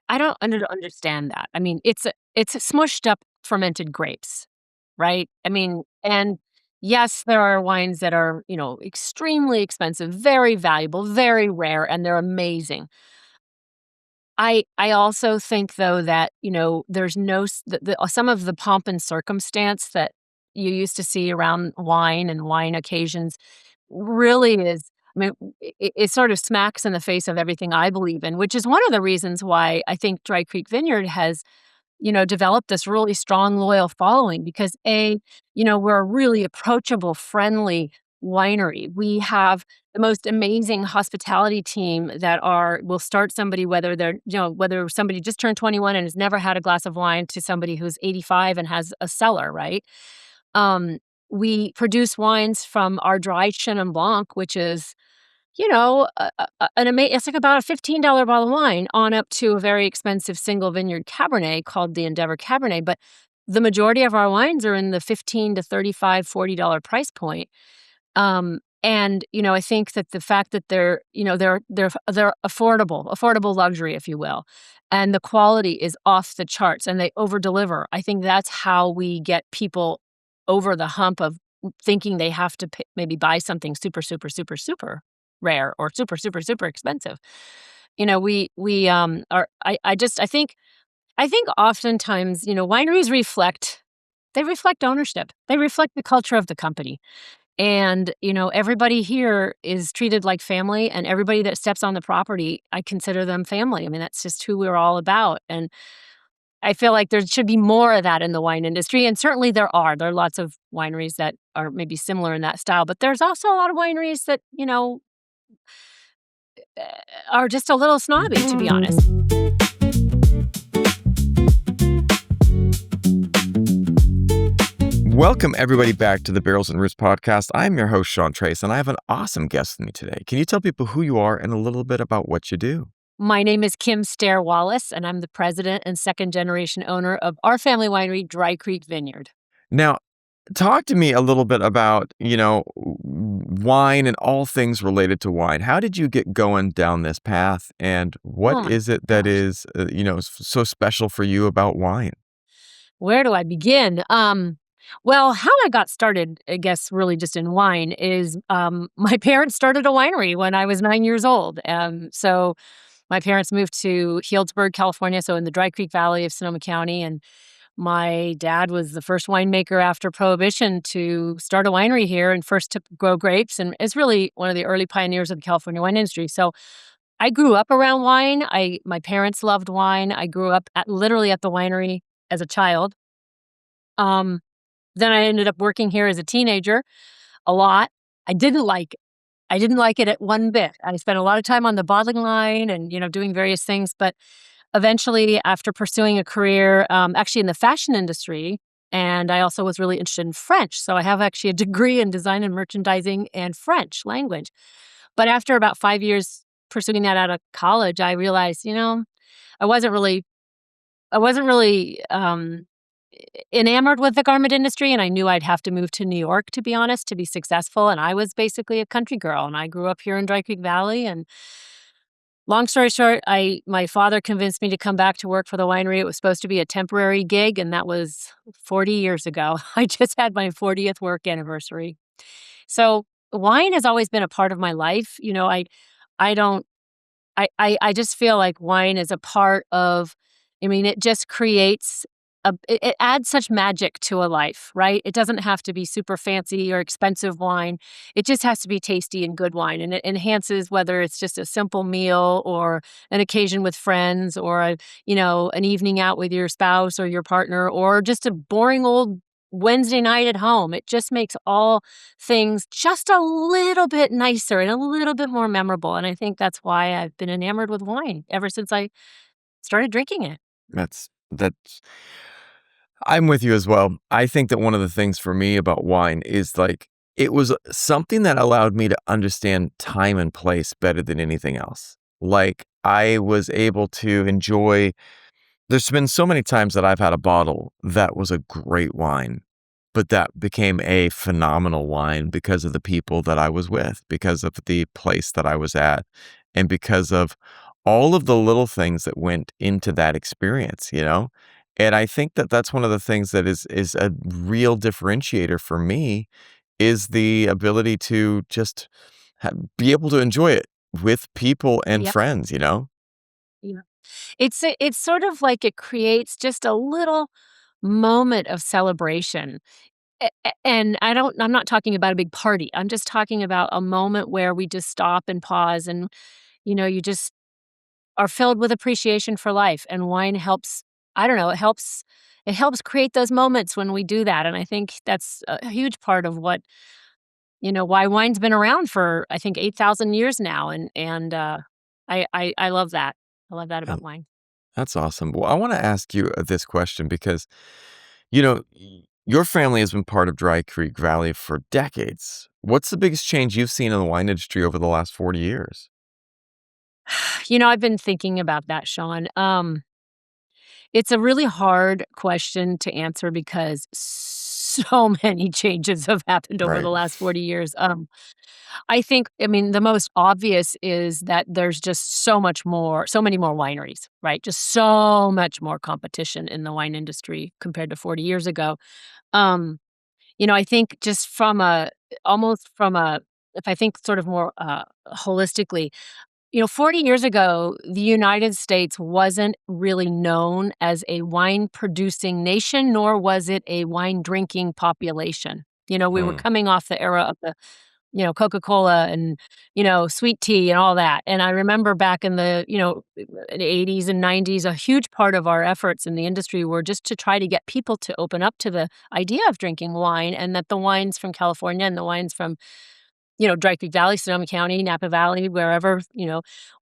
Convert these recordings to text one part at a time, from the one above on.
understand that. I mean, it's a smushed up fermented grapes, right? I mean, and yes, there are wines that are, extremely expensive, very valuable, very rare, and they're amazing. I also think though that, there's no some of the pomp and circumstance that you used to see around wine and wine occasions really is, I mean, it sort of smacks in the face of everything I believe in, which is one of the reasons why I think Dry Creek Vineyard has, developed this really strong, loyal following because we're a really approachable, friendly winery. We have the most amazing hospitality team that will start somebody, whether somebody just turned 21 and has never had a glass of wine to somebody who's 85 and has a cellar, right? We produce wines from our dry Chenin Blanc, which is, it's like about a $15 bottle of wine on up to a very expensive single vineyard Cabernet called the Endeavor Cabernet. But the majority of our wines are in the $15 to $35, $40 price point. And, I think that the fact that they're affordable luxury, if you will, and the quality is off the charts and they over deliver. I think that's how we get people over the hump of thinking they have to maybe buy something super, super, super, super rare or super, super, super expensive. I think oftentimes, wineries reflect ownership. They reflect the culture of the company. And, everybody here is treated like family, and everybody that steps on the property, I consider them family. I mean, that's just who we're all about. And I feel like there should be more of that in the wine industry. And certainly there are. There are lots of wineries that are maybe similar in that style, but there's also a lot of wineries that, are just a little snobby, to be honest. Welcome, everybody, back to the Barrels and Roots podcast. I'm your host, Sean Trace, and I have an awesome guest with me today. Can you tell people who you are and a little bit about what you do? My name is Kim Stare Wallace, and I'm the president and second-generation owner of our family winery, Dry Creek Vineyard. Now, talk to me a little bit about, wine and all things related to wine. How did you get going down this path, and what is it that is, so special for you about wine? Where do I begin? Well, how I got started, I guess, really just in wine is my parents started a winery when I was 9 years old. So my parents moved to Healdsburg, California, so in the Dry Creek Valley of Sonoma County. And my dad was the first winemaker after Prohibition to start a winery here and first to grow grapes, and is really one of the early pioneers of the California wine industry. So I grew up around wine. My parents loved wine. I grew up literally at the winery as a child. Then I ended up working here as a teenager a lot. I didn't like it. I didn't like it at one bit. I spent a lot of time on the bottling line and, doing various things. But eventually, after pursuing a career actually in the fashion industry, and I also was really interested in French. So I have actually a degree in design and merchandising and French language. But after about 5 years pursuing that out of college, I realized, I wasn't really enamored with the garment industry, and I knew I'd have to move to New York, to be honest, to be successful. And I was basically a country girl, and I grew up here in Dry Creek Valley. And long story short, my father convinced me to come back to work for the winery. It was supposed to be a temporary gig, and that was 40 years ago. I just had my 40th work anniversary. So wine has always been a part of my life. I just feel like wine is a part of, it just creates it adds such magic to a life, right? It doesn't have to be super fancy or expensive wine. It just has to be tasty and good wine. And it enhances whether it's just a simple meal or an occasion with friends or, an evening out with your spouse or your partner or just a boring old Wednesday night at home. It just makes all things just a little bit nicer and a little bit more memorable. And I think that's why I've been enamored with wine ever since I started drinking it. That's I'm with you as well. I think that one of the things for me about wine is it was something that allowed me to understand time and place better than anything else. I was able to enjoy, there's been so many times that I've had a bottle that was a great wine, but that became a phenomenal wine because of the people that I was with, because of the place that I was at, and because of all of the little things that went into that experience, you know? And I think that that's one of the things that is a real differentiator for me is the ability to just be able to enjoy it with people and Yep. friends, you know? Yeah. It's sort of like it creates just a little moment of celebration. And I'm not talking about a big party. I'm just talking about a moment where we just stop and pause and, you just are filled with appreciation for life, and wine helps. I don't know, it helps create those moments when we do that, and I think that's a huge part of why wine's been around for, I think, 8,000 years now, and I love that. I love that Yeah, about wine. that's awesome. Well, I want to ask you this question because, your family has been part of Dry Creek Valley for decades. What's the biggest change you've seen in the wine industry over the last 40 years? I've been thinking about that, Sean. It's a really hard question to answer because so many changes have happened over the Right. last 40 years. I mean, the most obvious is that there's just so many more wineries, right? Just so much more competition in the wine industry compared to 40 years ago. Um, I think just if I think sort of more holistically, 40 years ago, the United States wasn't really known as a wine producing nation, nor was it a wine drinking population. We were Mm, coming off the era of Coca-Cola and, sweet tea and all that. And I remember back in the 80s and 90s, a huge part of our efforts in the industry were just to try to get people to open up to the idea of drinking wine, and that the wines from California and the wines from Dry Creek Valley, Sonoma County, Napa Valley, wherever,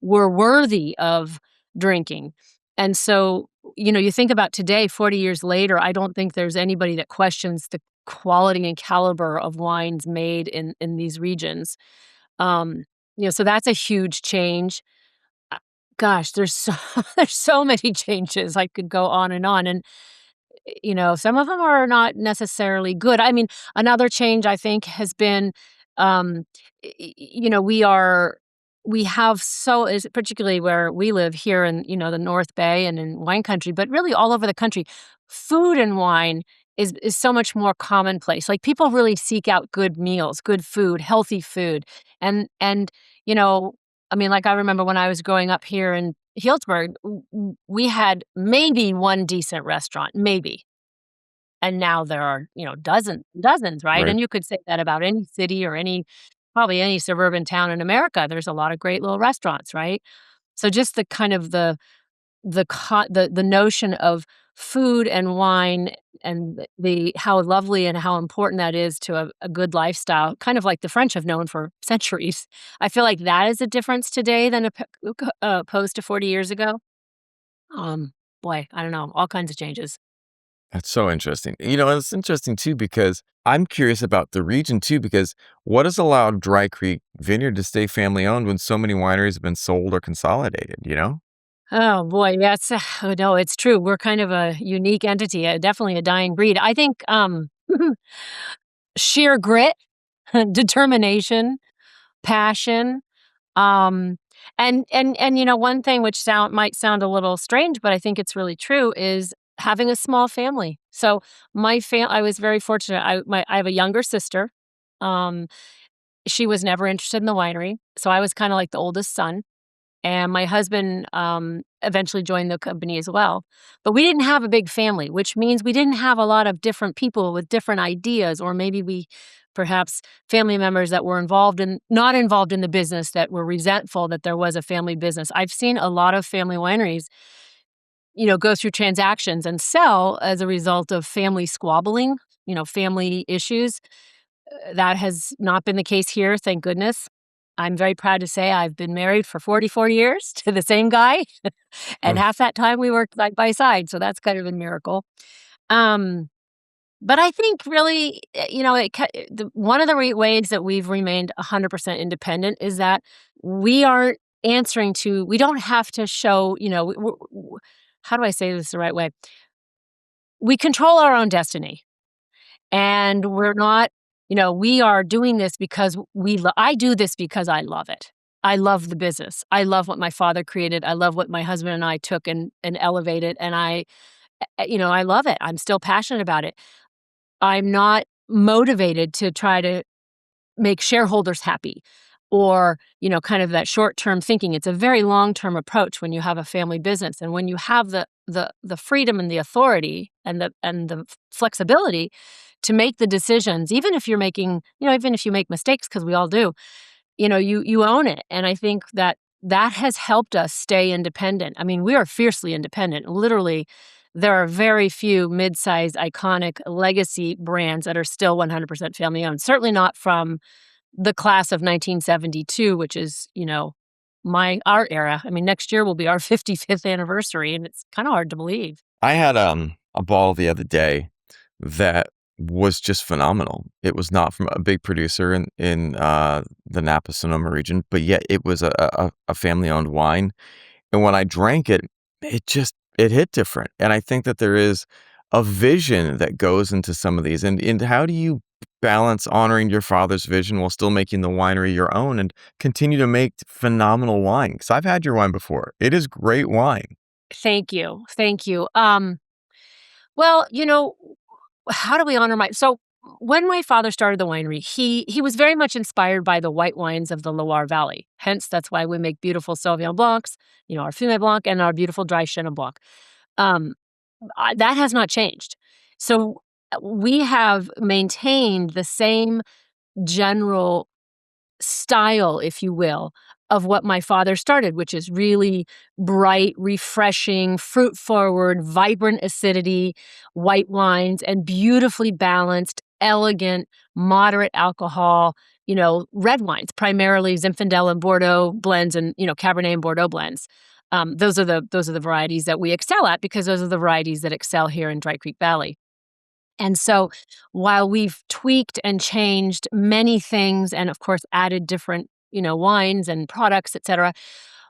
were worthy of drinking. And so, you think about today, 40 years later, I don't think there's anybody that questions the quality and caliber of wines made in these regions. Um, so that's a huge change. Uh, Gosh, there's so there's so many changes. I could go on and on. And some of them are not necessarily good. I mean, another change I think has been, um, we have so is particularly where we live here in, the North Bay and in wine country, but really all over the country, food and wine is so much more commonplace. Like, people really seek out good meals, good food, healthy food. And, you know, I mean, like, I remember when I was growing up here in Healdsburg, we had maybe one decent restaurant, maybe. And now there are, dozens dozens, right? right. And you could say that about any city or probably any suburban town in America. There's a lot of great little restaurants, right? So just the kind of the notion of food and wine, and the how lovely and how important that is to a good lifestyle, kind of like the French have known for centuries. I feel like that is a difference today than opposed to 40 years ago. Boy, I don't know, all kinds of changes. That's so interesting. It's interesting too because I'm curious about the region too, because what has allowed Dry Creek Vineyard to stay family owned when so many wineries have been sold or consolidated, you know? Oh, boy, yes. Oh, no, it's true. We're kind of a unique entity, definitely a dying breed. I think, sheer grit, determination, passion, um, and one thing which might sound a little strange, but I think it's really true, is having a small family. So I was very fortunate. I have a younger sister. Um, she was never interested in the winery, so I was kinda like the oldest son. And my husband, eventually joined the company as well. But we didn't have a big family, which means we didn't have a lot of different people with different ideas, or maybe perhaps family members that were not involved in the business, that were resentful that there was a family business. I've seen a lot of family wineries, go through transactions and sell as a result of family squabbling, family issues. That has not been the case here, thank goodness. I'm very proud to say I've been married for 44 years to the same guy, and Mm, half that time we worked side by side, so that's kind of a miracle. Um, but I think really, one of the ways that we've remained 100% independent is that we don't have to show, how do I say this the right way? We control our own destiny. And we're not, we are doing this because I do this because I love it. I love the business. I love what my father created. I love what my husband and I took and elevated, and I love it. I'm still passionate about it. I'm not motivated to try to make shareholders happy or, kind of that short-term thinking. It's a very long-term approach when you have a family business, and when you have the freedom and the authority and the flexibility to make the decisions, even if you're making, even if you make mistakes, because we all do, you own it, and I think that has helped us stay independent. I mean, we are fiercely independent. Literally, there are very few mid-sized, iconic legacy brands that are still 100% family-owned. Certainly not from the class of 1972, which is, our era. I mean, next year will be our 55th anniversary, and it's kinda hard to believe. I had a ball the other day that was just phenomenal. It was not from a big producer in the Napa Sonoma region, but yet it was a family owned wine. And when I drank it, it hit different. And I think that there is a vision that goes into some of these. And how do you balance honoring your father's vision while still making the winery your own and continue to make phenomenal wine? Because I've had your wine before. It is great wine. Thank you, thank you. Well, how do we honor my so when my father started the winery, he was very much inspired by the white wines of the Loire Valley. Hence, that's why we make beautiful Sauvignon Blancs, our Fumé Blanc, and our beautiful dry Chenin Blanc. Um, that has not changed. So we have maintained the same general style, if you will, of what my father started, which is really bright, refreshing, fruit forward, vibrant acidity, white wines, and beautifully balanced, elegant, moderate alcohol, red wines, primarily Zinfandel and Bordeaux blends and, Cabernet and Bordeaux blends. Those are the varieties that we excel at because those are the varieties that excel here in Dry Creek Valley. And so while we've tweaked and changed many things and of course added different, wines and products, et cetera,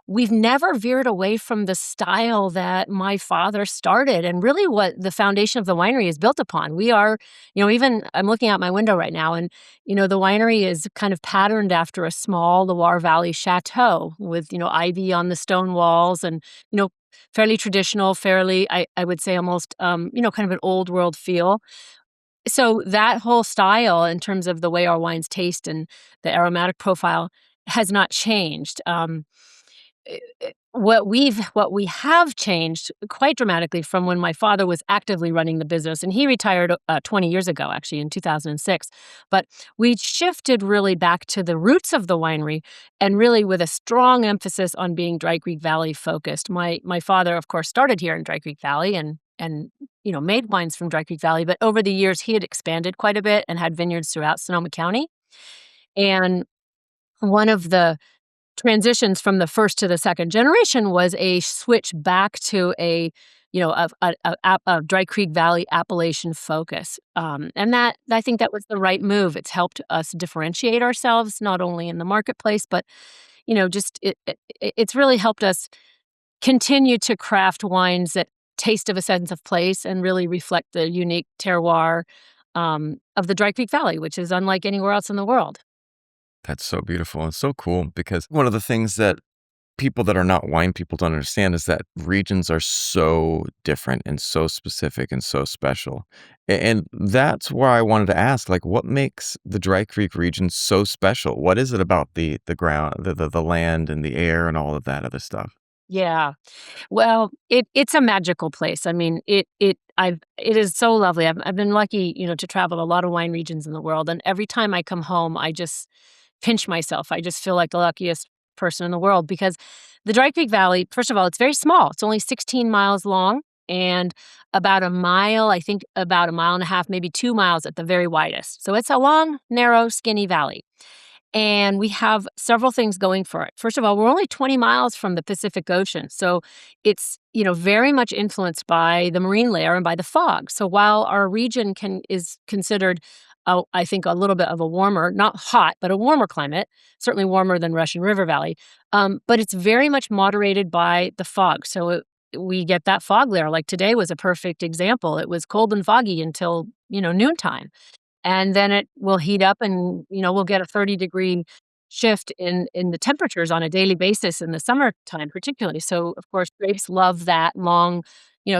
we've never veered away from the style that my father started and really what the foundation of the winery is built upon. We are, even I'm looking out my window right now and, the winery is kind of patterned after a small Loire Valley chateau with, ivy on the stone walls and, fairly traditional, fairly, I would say almost, kind of an old world feel. So that whole style in terms of the way our wines taste and the aromatic profile has not changed. What we have changed quite dramatically from when my father was actively running the business, and he retired 20 years ago, actually in 2006. But we shifted really back to the roots of the winery, and really with a strong emphasis on being Dry Creek Valley focused. My father, of course, started here in Dry Creek Valley and made wines from Dry Creek Valley, but over the years he had expanded quite a bit and had vineyards throughout Sonoma County. And one of the transitions from the first to the second generation was a switch back to a Dry Creek Valley appellation focus, and that I think that was the right move. It's helped us differentiate ourselves not only in the marketplace, but just it's really helped us continue to craft wines that taste of a sense of place and really reflect the unique terroir of the Dry Creek Valley, which is unlike anywhere else in the world. That's so beautiful and so cool because one of the things that people that are not wine people don't understand is that regions are so different and so specific and so special. And that's why I wanted to ask, like, what makes the Dry Creek region so special? What is it about the ground, the land and the air and all of that other stuff? Yeah. Well, it's a magical place. I mean, it is so lovely. I've been lucky, to travel a lot of wine regions in the world, and every time I come home, I just pinch myself. I just feel like the luckiest person in the world because the Dry Creek Valley, first of all, it's very small. It's only 16 miles long and about a mile, I think about a mile and a half, maybe 2 miles at the very widest. So it's a long, narrow, skinny valley. And we have several things going for it. First of all, we're only 20 miles from the Pacific Ocean. So it's, very much influenced by the marine layer and by the fog. So while our region is considered, I think, a little bit of a warmer, not hot, but a warmer climate, certainly warmer than Russian River Valley, but it's very much moderated by the fog. So we get that fog layer. Like today was a perfect example. It was cold and foggy until, noontime. And then it will heat up and, we'll get a 30-degree shift in the temperatures on a daily basis in the summertime, particularly. So, of course, grapes love that long,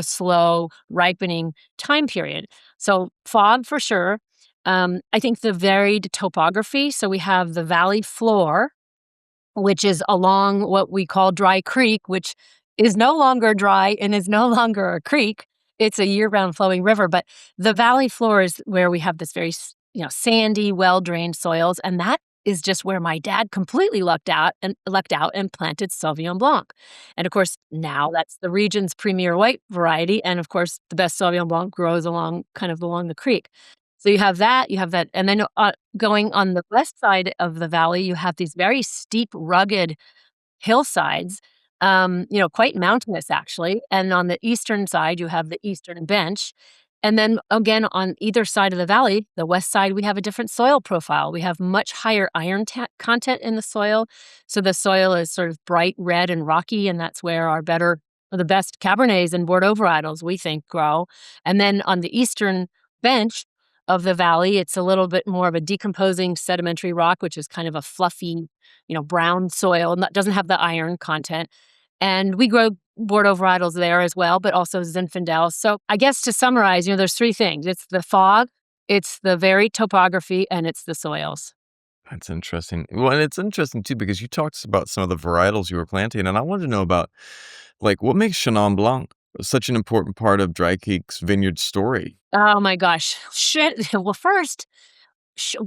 slow ripening time period. So, fog for sure. I think the varied topography. So, we have the valley floor, which is along what we call Dry Creek, which is no longer dry and is no longer a creek. It's a year-round flowing river, but the valley floor is where we have this very, sandy, well-drained soils, and that is just where my dad completely lucked out and planted Sauvignon Blanc. And of course, now that's the region's premier white variety, and of course, the best Sauvignon Blanc grows along the creek. So you have that, and then, going on the west side of the valley, you have these very steep, rugged hillsides, quite mountainous actually. And on the eastern side, you have the eastern bench. And then again, on either side of the valley, the west side, we have a different soil profile. We have much higher iron content in the soil. So the soil is sort of bright red and rocky, and that's where the best Cabernets and Bordeaux varietals we think grow. And then on the eastern bench of the valley, it's a little bit more of a decomposing sedimentary rock, which is kind of a fluffy, brown soil, and that doesn't have the iron content. And we grow Bordeaux varietals there as well, but also Zinfandel. So I guess to summarize, there's three things. It's the fog, it's the varied topography, and it's the soils. That's interesting. Well, and it's interesting too because you talked about some of the varietals you were planting, and I wanted to know about like what makes Chenin Blanc such an important part of Dry Creek's vineyard story. Oh my gosh. Shit. Well, first,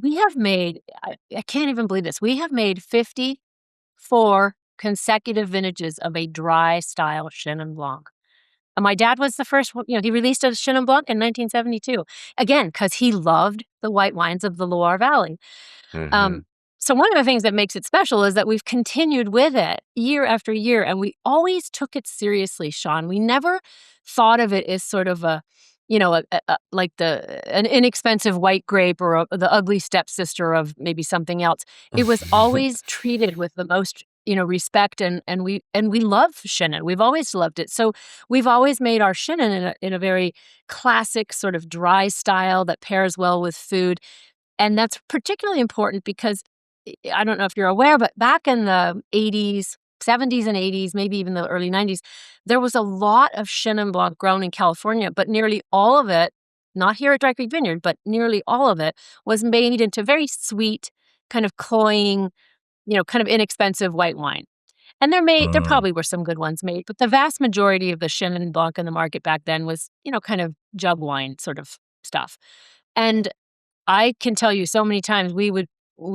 we have made, I can't even believe this. We have made 54 consecutive vintages of a dry style Chenin Blanc. And my dad was the first one, he released a Chenin Blanc in 1972. Again, because he loved the white wines of the Loire Valley. Hmm. Um, so one of the things that makes it special is that we've continued with it year after year, and we always took it seriously, Sean. We never thought of it as sort of like an inexpensive white grape or the ugly stepsister of maybe something else. It was always treated with the most respect, and we love Chenin. We've always loved it. So we've always made our Chenin in a very classic sort of dry style that pairs well with food. And that's particularly important because I don't know if you're aware, but back in the 80s, 70s and 80s, maybe even the early 90s, there was a lot of Chenin Blanc grown in California, but nearly all of it, not here at Dry Creek Vineyard, but nearly all of it was made into very sweet, kind of cloying, kind of inexpensive white wine. And there Mm. probably were some good ones made, but the vast majority of the Chenin Blanc in the market back then was, kind of jug wine sort of stuff. And I can tell you so many times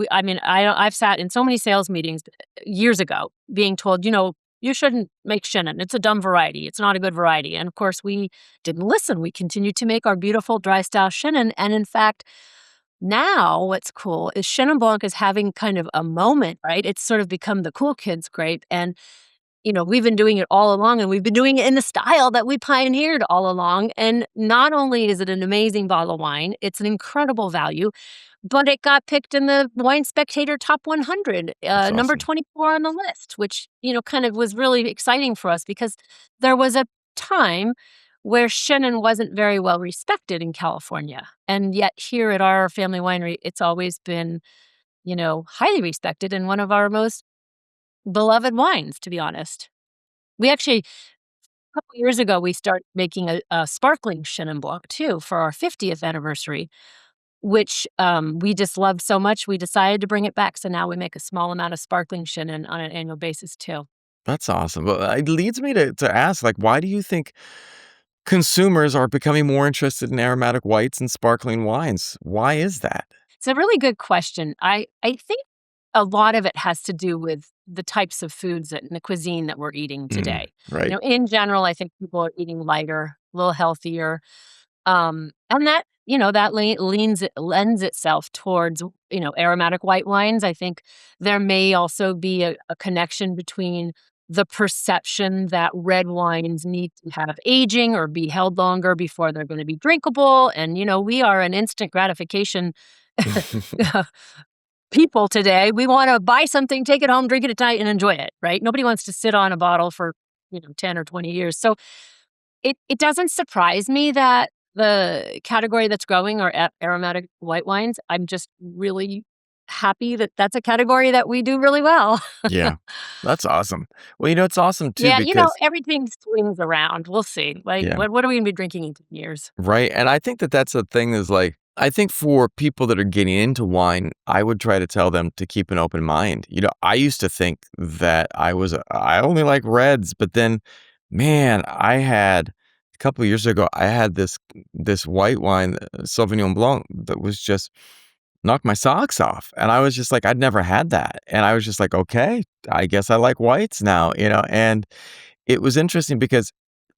I mean, I've sat in so many sales meetings years ago being told, you shouldn't make Chenin. It's a dumb variety. It's not a good variety. And of course, we didn't listen. We continued to make our beautiful dry style Chenin. And in fact, now what's cool is Chenin Blanc is having kind of a moment, right? It's sort of become the cool kids grape. And we've been doing it all along, and we've been doing it in the style that we pioneered all along. And not only is it an amazing bottle of wine, it's an incredible value, but it got picked in the Wine Spectator Top 100, That's number awesome. 24 on the list, which, kind of was really exciting for us because there was a time where Chenin wasn't very well respected in California. And yet here at our family winery, it's always been, highly respected and one of our most beloved wines, to be honest. We actually a couple years ago, we started making a sparkling Chenin Blanc too for our 50th anniversary, which, we just loved so much, we decided to bring it back, so now we make a small amount of sparkling Chenin on an annual basis too. That's awesome. Well, it leads me to ask, like, why do you think consumers are becoming more interested in aromatic whites and sparkling wines? Why is that? It's a really good question. I think a lot of it has to do with the types of foods and the cuisine that we're eating Mm, today. right. In general, I think people are eating lighter, a little healthier. And that, that lends itself towards, aromatic white wines. I think there may also be a connection between the perception that red wines need to have aging or be held longer before they're going to be drinkable. And, we are an instant gratification people today. We want to buy something, take it home, drink it at night, and enjoy it, right? Nobody wants to sit on a bottle for, 10 or 20 years. So it doesn't surprise me that the category that's growing are aromatic white wines. I'm just really happy that that's a category that we do really well. Yeah. That's awesome. Well, it's awesome too Yeah, because everything swings around. We'll see. Like, yeah. what are we gonna be drinking in 10 years? Right, and I think that that's a thing is, like I think for people that are getting into wine, I would try to tell them to keep an open mind. I used to think that I only like reds, but then, man, I had a couple of years ago, I had this white wine, Sauvignon Blanc, that was just knocked my socks off, and I was just like, I'd never had that, and I was just like, "Okay, I guess I like whites now," and it was interesting because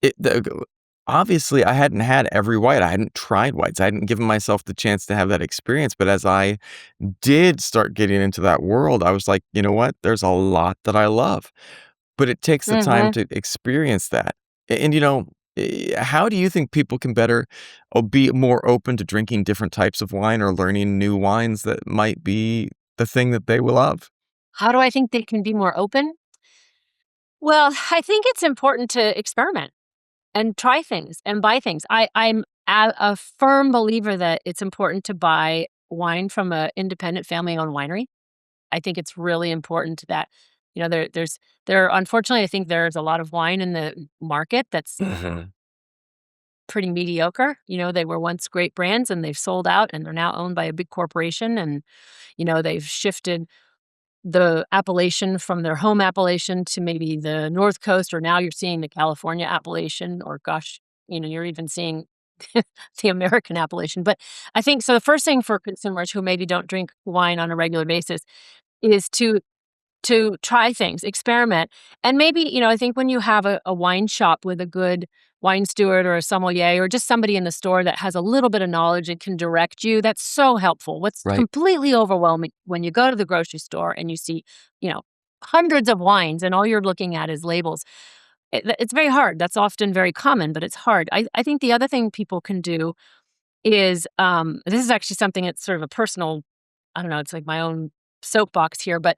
it the obviously, I hadn't had every white, I hadn't tried whites, I hadn't given myself the chance to have that experience, but as I did start getting into that world, I was like, "You know what? There's a lot that I love." But it takes the time Mhm. to experience that. And, how do you think people can better be more open to drinking different types of wine or learning new wines that might be the thing that they will love? How do I think they can be more open? Well, I think it's important to experiment and try things and buy things. I'm a firm believer that it's important to buy wine from a independent family-owned winery. I think it's really important that, there unfortunately, I think there's a lot of wine in the market that's Mhm. pretty mediocre. They were once great brands and they've sold out and they're now owned by a big corporation and, they've shifted the appellation from their home appellation to maybe the North Coast, or now you're seeing the California appellation, or gosh, you're even seeing the American appellation. But I think so. The first thing for consumers who maybe don't drink wine on a regular basis is to try things, experiment. And maybe, I think when you have a wine shop with a good wine steward or a sommelier or just somebody in the store that has a little bit of knowledge and can direct you, that's so helpful. What's Right. completely overwhelming when you go to the grocery store and you see, you know, hundreds of wines and all you're looking at is labels. It's very hard. That's often very common, but it's hard. I think the other thing people can do is this is actually something that's sort of a personal, I don't know, it's like my own soapbox here, but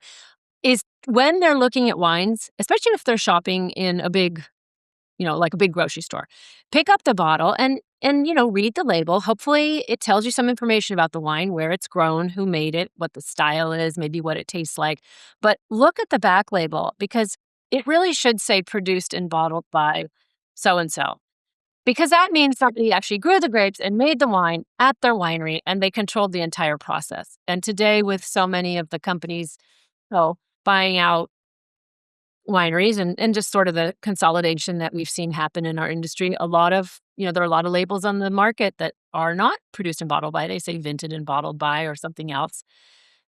is when they're looking at wines, especially if they're shopping in a big, like a big grocery store, pick up the bottle and read the label. Hopefully, it tells you some information about the wine, where it's grown, who made it, what the style is, maybe what it tastes like. But look at the back label because it really should say produced and bottled by so and so. Because that means somebody actually grew the grapes and made the wine at their winery and they controlled the entire process. And today, with so many of the companies buying out wineries and just sort of the consolidation that we've seen happen in our industry. There are a lot of labels on the market that are not produced and bottled by. They say vinted and bottled by or something else.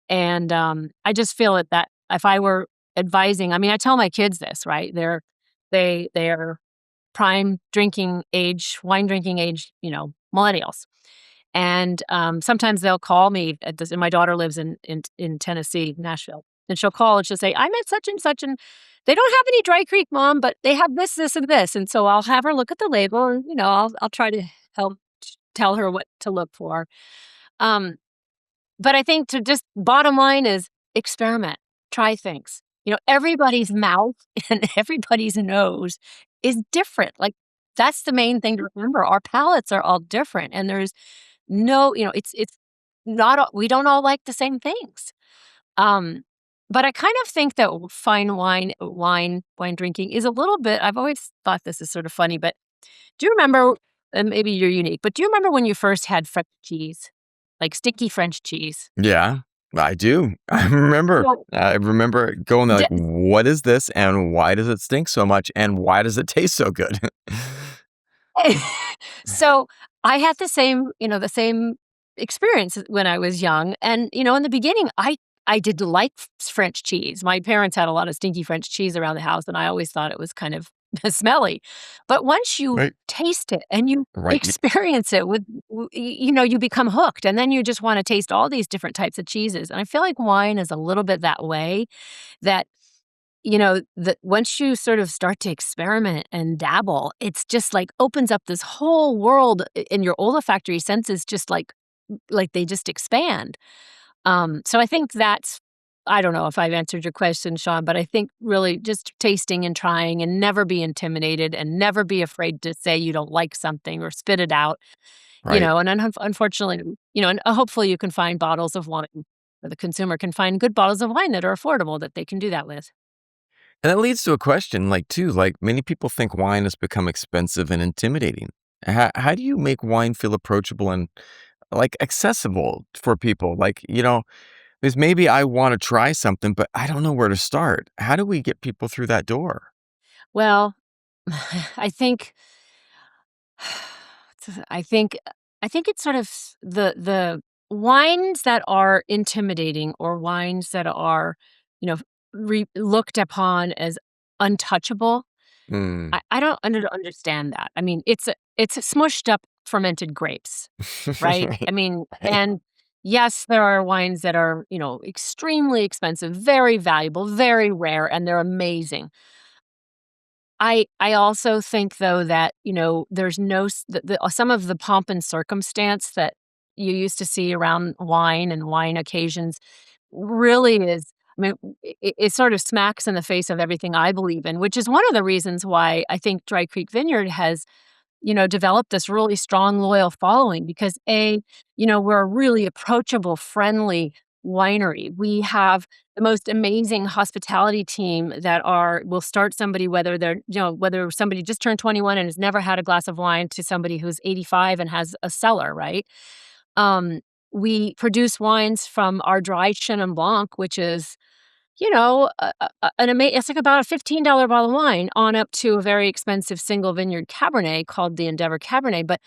And I just feel that if I were advising, I mean, I tell my kids this, right? They're prime drinking age, wine drinking age, millennials. And, sometimes they'll call me at this and my daughter lives in Tennessee, Nashville, and she'll call and she'll say, "I'm at such and such, and they don't have any Dry Creek, Mom, but they have this, this, and this." And so I'll have her look at the label and, I'll try to help tell her what to look for. Um, but I think to just bottom line is experiment, try things. Everybody's mouth and everybody's nose is different. Like, that's the main thing to remember. Our palates are all different, and there's no, it's not all we don't all like the same things. Um, but I kind of think that fine wine drinking is a little bit I've always thought this is sort of funny, but do you remember, and maybe you're unique, but do you remember when you first had French cheese? Like sticky French cheese? Yeah, I do. I remember going there So like, "What is this, and why does it stink so much, and why does it taste so good?" So, I had the same experience when I was young, and, in the beginning, I did like French cheese. My parents had a lot of stinky French cheese around the house, and I always thought it was kind of smelly. But once you Right, taste it and you right, experience it you become hooked, and then you just wanna taste all these different types of cheeses, and I feel like wine is a little bit that way, that that once you sort of start to experiment and dabble, it's just like opens up this whole world in your olfactory senses, just like they just expand. So I think I don't know if I've answered your question, Sean, but I think really just tasting and trying and never be intimidated and never be afraid to say you don't like something or spit it out, right. and unfortunately, and hopefully you can find bottles of wine where the consumer can find good bottles of wine that are affordable that they can do that with. And that leads to a question, like, too, like, many people think wine has become expensive and intimidating. How do you make wine feel approachable and, like, accessible for people? Like, because maybe I wanna try something, but I don't know where to start. How do we get people through that door? Well, I think I think I think it's sort of the wines that are intimidating or wines that are, you know, looked upon as untouchable. Mm. I don't understand that. I mean, it's a smushed up fermented grapes, right? I mean, Right. and yes, there are wines that are, extremely expensive, very valuable, very rare, and they're amazing. I also think though that, there's no some of the pomp and circumstance that you used to see around wine and wine occasions really is I mean, it sort of smacks in the face of everything I believe in, which is one of the reasons why I think Dry Creek Vineyard has developed this really strong, loyal following because we're a really approachable, friendly winery. We have the most amazing hospitality team that will start somebody whether somebody just turned 21 and has never had a glass of wine to somebody who's 85 and has a cellar, right? Um, we produce wines from our dry Chenin Blanc, which is it's like about a $15 bottle of wine on up to a very expensive single vineyard Cabernet called the Endeavor Cabernet, but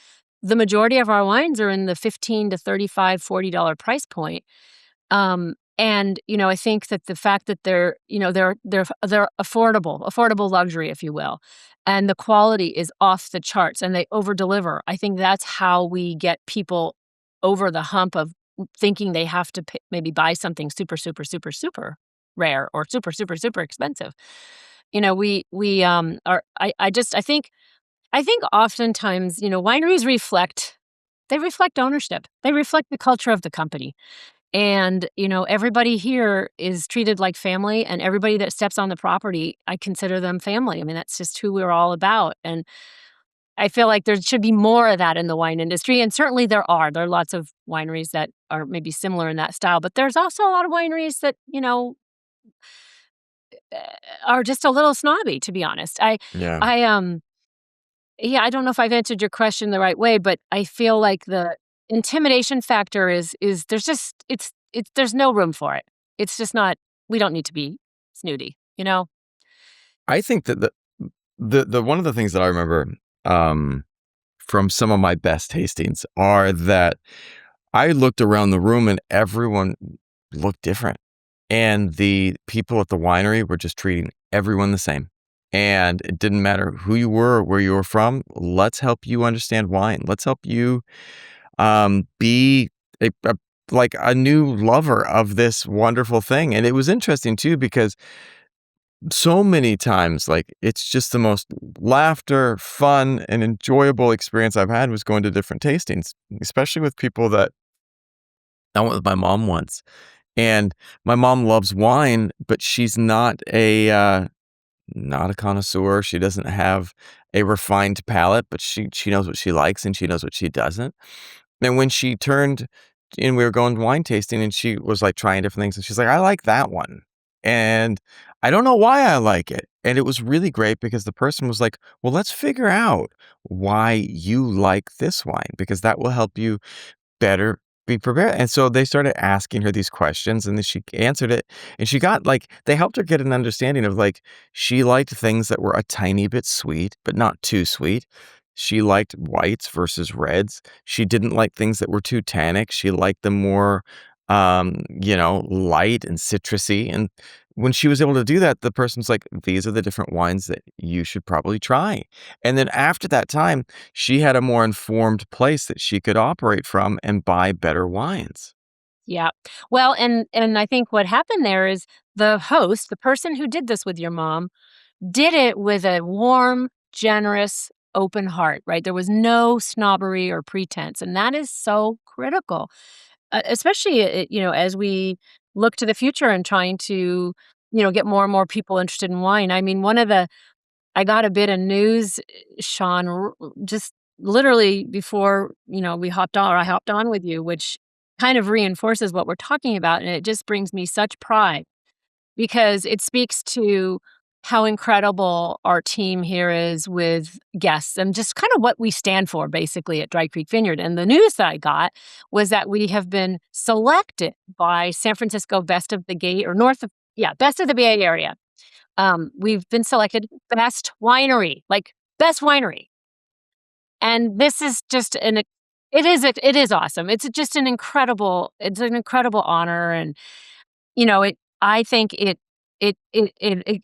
the majority of our wines are in the 15 to 35, $40 price point. And, I think that the fact that they're affordable luxury, if you will, and the quality is off the charts and they over deliver. I think that's how we get people over the hump of thinking they have to maybe buy something super, super, super, super rare or super, super, super expensive. We are I think oftentimes, wineries they reflect ownership. They reflect the culture of the company. And, everybody here is treated like family and everybody that steps on the property, I consider them family. I mean, that's just who we're all about. And I feel like there should be more of that in the wine industry. And certainly there are. There are lots of wineries that are maybe similar in that style, but there's also a lot of wineries that, uh, are just a little snobby, to be honest. Yeah. I, yeah, I don't know if I've answered your question the right way, but I feel like the intimidation factor is there's just it's there's no room for it. It's just not we don't need to be snooty, you know? I think that the one of the things that I remember, um, from some of my best tastings are that I looked around the room and everyone looked different. And the people at the winery were just treating everyone the same. And it didn't matter who you were or where you were from. Let's help you understand wine. Let's help you be like a new lover of this wonderful thing. And it was interesting too, because so many times, like, it's just the most laughter, fun, and enjoyable experience I've had was going to different tastings, especially with people that I went with my mom once. And my mom loves wine, but she's not a connoisseur. She doesn't have a refined palate, but she knows what she likes and she knows what she doesn't. And when she turned and we were going wine tasting and she was, like, trying different things, and she's like, "I like that one." And I don't know why I like it. And it was really great because the person was like, "Well, let's figure out why you like this wine, because that will help you better be prepared." And so they started asking her these questions, and then she answered it, and she got, like, they helped her get an understanding of, like, she liked things that were a tiny bit sweet, but not too sweet. She liked whites versus reds. She didn't like things that were too tannic. She liked them more, light and citrusy. And when she was able to do that, the person's like, "These are the different wines that you should probably try." And then after that time, she had a more informed place that she could operate from and buy better wines. Yeah. Well, and I think what happened there is the host, the person who did this with your mom, did it with a warm, generous, open heart, right? There was no snobbery or pretense, and that is so critical. Especially, as we look to the future and trying to, get more and more people interested in wine. I mean, I got a bit of news, Sean, just literally before, we hopped on or I hopped on with you, which kind of reinforces what we're talking about, and it just brings me such pride because it speaks to how incredible our team here is with guests and just kind of what we stand for basically at Dry Creek Vineyard. And the news that I got was that we have been selected by San Francisco Best of the Gate or North of, yeah, Best of the Bay Area. We've been selected best winery, like best winery. And this is just it is awesome. It's an incredible honor. And I think it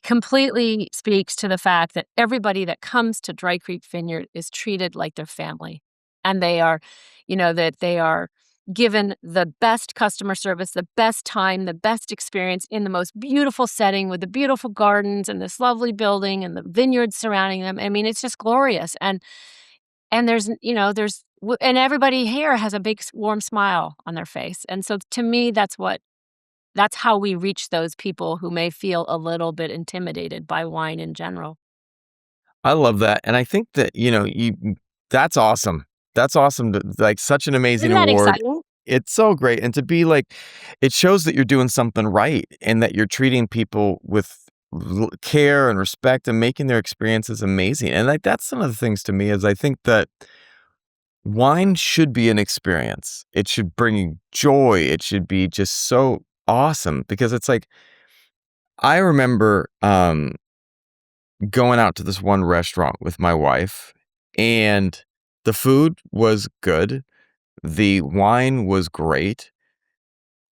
completely speaks to the fact that everybody that comes to Dry Creek Vineyard is treated like their family, and that they are given the best customer service, the best time, the best experience in the most beautiful setting with the beautiful gardens and this lovely building and the vineyards surrounding them. I mean, it's just glorious, and and everybody here has a big warm smile on their face, and so to me, that's how we reach those people who may feel a little bit intimidated by wine in general. I love that, and I think that, that's awesome. That's awesome to like, such an amazing Isn't that award. exciting? It's so great, and to be like it shows that you're doing something right and that you're treating people with care and respect and making their experiences amazing, and, like, that's some of the things to me is I think that wine should be an experience. It should bring you joy. It should be just so awesome because it's like I remember, going out to this one restaurant with my wife, and the food was good, the wine was great,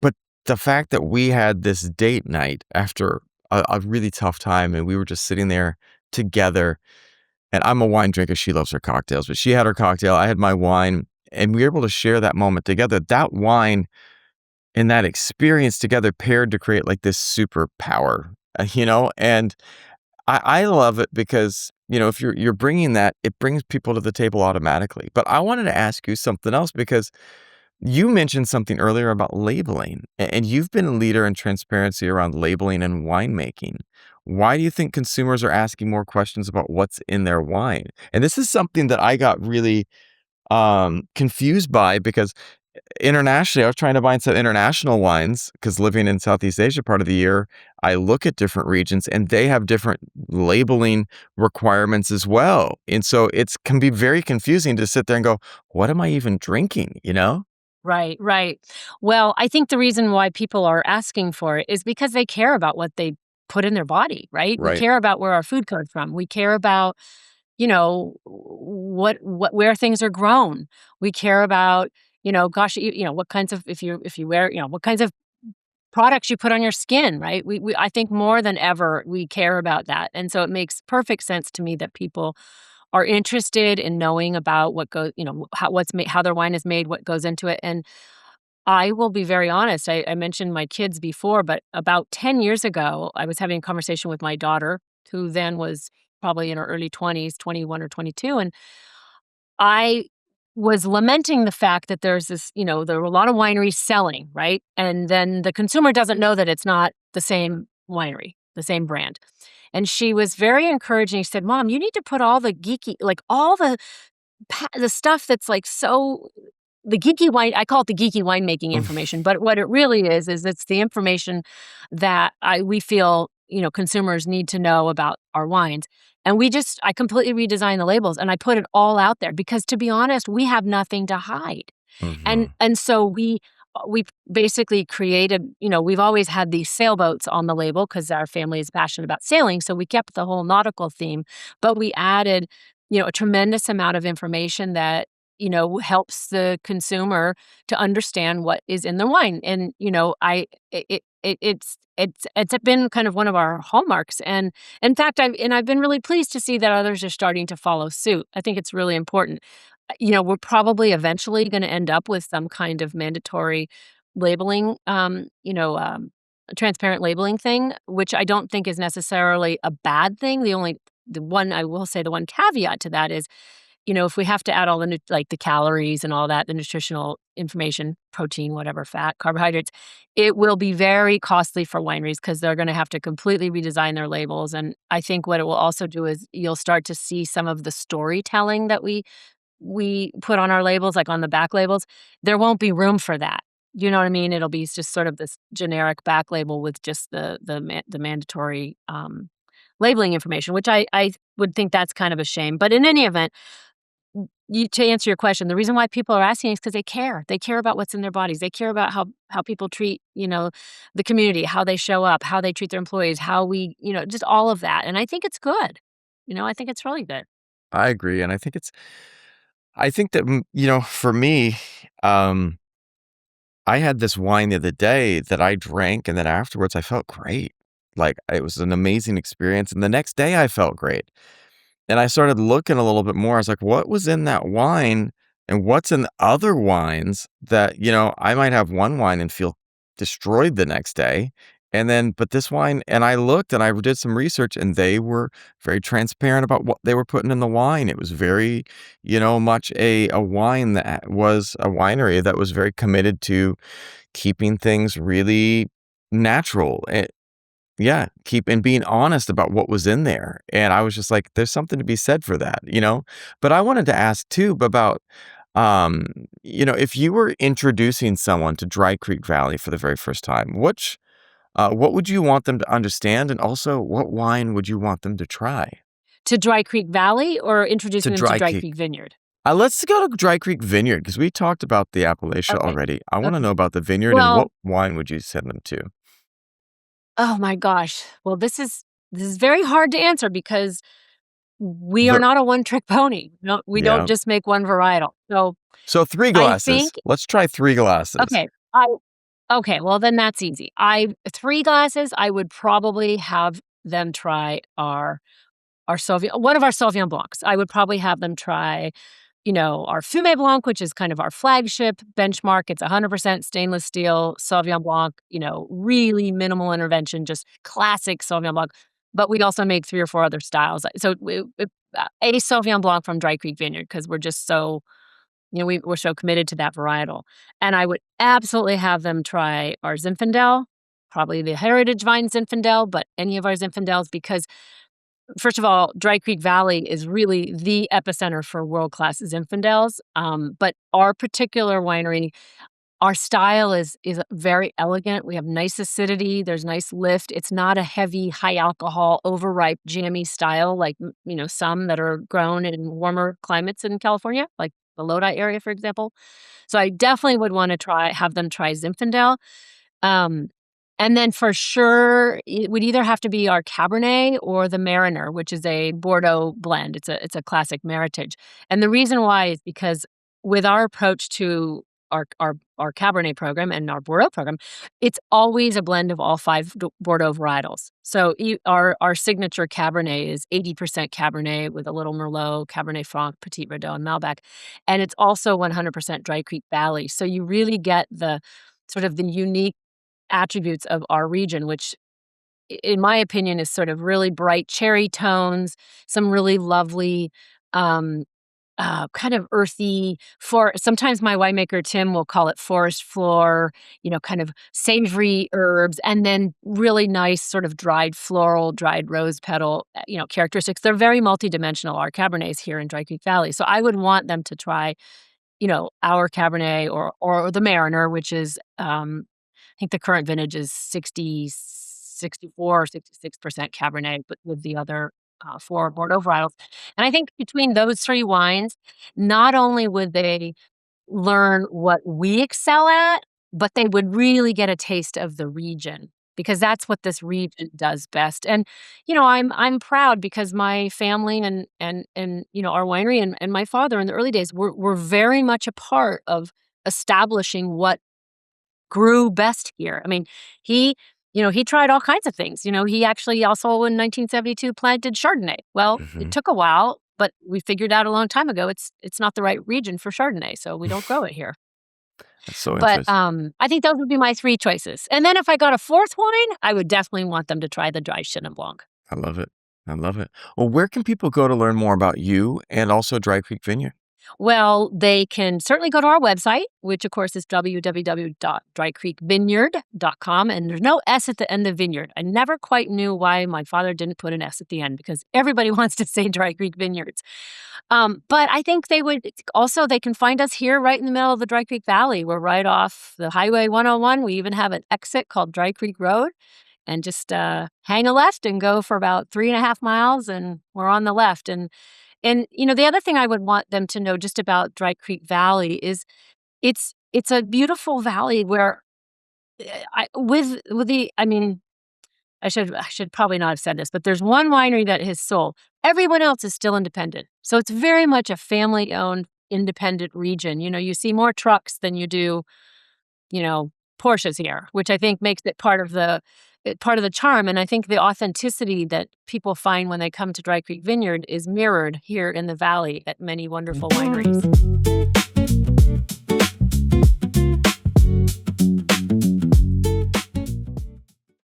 but the fact that we had this date night after a really tough time, and we were just sitting there together, and I'm a wine drinker, she loves her cocktails, but she had her cocktail, I had my wine, and we were able to share that moment together. That wine and that experience together paired to create, like, this superpower, and I love it because, if you're bringing that, it brings people to the table automatically. But I wanted to ask you something else because you mentioned something earlier about labeling, and you've been a leader in transparency around labeling and winemaking. Why do you think consumers are asking more questions about what's in their wine? And this is something that I got really confused by because internationally, I was trying to find some international wines because living in Southeast Asia part of the year, I look at different regions and they have different labeling requirements as well. And so it's can be very confusing to sit there and go, what am I even drinking? Right, right. Well, I think the reason why people are asking for it is because they care about what they put in their body, right? We Right. care about where our food comes from. We care about, what where things are grown. We care about, gosh, what kinds of if you wear, what kinds of products you put on your skin, right? We I think more than ever we care about that. And so it makes perfect sense to me that people are interested in knowing about what goes, how their wine is made, what goes into it. And I will be very honest. I mentioned my kids before, but about 10 years ago, I was having a conversation with my daughter, who then was probably in her early 20s, 21 or 22. And I was lamenting the fact that there were a lot of wineries selling, right? And then the consumer doesn't know that it's not the same winery, the same brand. And she was very encouraging. She said, "Mom, you need to put all the geeky, like all the stuff that's like so the geeky wine, I call it the geeky winemaking information, but what it really is it's the information that we feel, consumers need to know about our wines. And I completely redesigned the labels and I put it all out there because to be honest, we have nothing to hide. And Mhm. and so we basically created, we've always had these sailboats on the label because our family is passionate about sailing. So we kept the whole nautical theme, but we added, a tremendous amount of information that, helps the consumer to understand what is in the wine. And, it's been kind of one of our hallmarks. And in fact, I've been really pleased to see that others are starting to follow suit. I think it's really important. We're probably eventually going to end up with some kind of mandatory labeling, transparent labeling thing, which I don't think is necessarily a bad thing. The one caveat to that is, if we have to add all like the calories and all that, the nutritional information, protein, whatever, fat, carbohydrates, it will be very costly for wineries because they're going to have to completely redesign their labels. And I think what it will also do is you'll start to see some of the storytelling that we put on our labels, like on the back labels. There won't be room for that. You know what I mean? It'll be just sort of this generic back label with just the mandatory, labeling information, which I would think that's kind of a shame, but in any event, you to answer your question, the reason why people are asking is because they care. They care about what's in their bodies. They care about how people treat, the community, how they show up, how they treat their employees, how we just all of that, and I think it's good. I think it's really good. I agree, and I think that, for me, um, I had this wine the other day that I drank, and then afterwards I felt great. Like, it was an amazing experience, and the next day I felt great. And I started looking a little bit more. I was like, what was in that wine and what's in other wines that, I might have one wine and feel destroyed the next day. And then, but this wine, and I looked and I did some research and they were very transparent about what they were putting in the wine. It was very, much a wine that was a winery that was very committed to keeping things really natural. Yeah, keep and being honest about what was in there, and I was just like, "There's something to be said for that," you know? But I wanted to ask too about, um, if you were introducing someone to Dry Creek Valley for the very first time, what would you want them to understand, and also, what wine would you want them to try? To Dry Creek Valley or To introducing them to Dry Dry Creek. Creek Vineyard? Let's go to Dry Creek Vineyard because we talked about the Appalachia Okay, already. I wanna okay. know about the vineyard and what Well, wine would you send them to? oh my gosh. Well, this is very hard to answer because we are The not a one-trick pony. No, we don't Yeah. just make one varietal. So, So 3 I glasses. think Let's try 3 glasses. okay, I okay, well, then that's easy. 3 glasses, I would probably have them try our Sauvignon one of our Sauvignon Blancs. I would probably have them try, our Fumé Blanc, which is kind of our flagship benchmark. It's 100% stainless steel Sauvignon Blanc, really minimal intervention, just classic Sauvignon Blanc. But we also make 3 or 4 other styles. So a Sauvignon Blanc from Dry Creek Vineyard because we're just so, we're so committed to that varietal. And I would absolutely have them try our Zinfandel, probably the Heritage Vine Zinfandel, but any of our Zinfandels because first of all, Dry Creek Valley is really the epicenter for world-class Zinfandels, but our particular winery, our style is very elegant. We have nice acidity, there's nice lift. It's not a heavy, high alcohol, overripe, jammy style like, some that are grown in warmer climates in California, like the Lodi area, for example. So I definitely would wanna have them try Zinfandel. Um, and then for sure, it would either have to be our Cabernet or the Mariner, which is a Bordeaux blend. It's a classic Meritage. And the reason why is because with our approach to our Cabernet program and our Bordeaux program, it's always a blend of all 5 Bordeaux varietals. So our signature Cabernet is 80% Cabernet with a little Merlot, Cabernet Franc, Petit Verdot, and Malbec. And it's also 100% Dry Creek Valley. So you really get the sort of the unique attributes of our region, which in my opinion is sort of really bright cherry tones, some really lovely, um, kind of earthy for sometimes my winemaker Tim will call it forest floor, kind of savory herbs, and then really nice sort of dried floral, dried rose petal, characteristics. They're very multidimensional, our Cabernets here in Dry Creek Valley. So I would want them to try, our Cabernet or the Mariner, which is, I think the current vintage is 64 or 66% Cabernet, but with the other, 4 Bordeaux varietals. And I think between those 3 wines, not only would they learn what we excel at, but they would really get a taste of the region because that's what this region does best. And, I'm proud because my family and our winery and my father in the early days were very much a part of establishing what grew best here. I mean, he he tried all kinds of things. He actually also in 1972 planted Chardonnay. Well, it Mhm. took a while, but we figured out a long time ago it's not the right region for Chardonnay, so we don't grow it here. That's so But, interesting. I think those would be my 3 choices. And then if I got a 4th wine, I would definitely want them to try the dry Chenin Blanc. I love it. I love it. Well, where can people go to learn more about you and also Dry Creek Vineyard? Well, they can certainly go to our website, which of course is www.drycreekvineyard.com. And there's no S at the end of vineyard. I never quite knew why my father didn't put an S at the end because everybody wants to say Dry Creek Vineyards. But I think they can find us here right in the middle of the Dry Creek Valley. We're right off the Highway 101. We even have an exit called Dry Creek Road. And just hang a left and go for about 3.5 miles, and we're on the left. And the other thing I would want them to know just about Dry Creek Valley is it's a beautiful valley where I mean, I should probably not have said this, but there's one winery that has sold. Everyone else is still independent. So it's very much a family-owned, independent region. You see more trucks than you do, Porsches here, which I think makes it part of the charm. And I think the authenticity that people find when they come to Dry Creek Vineyard is mirrored here in the valley at many wonderful wineries.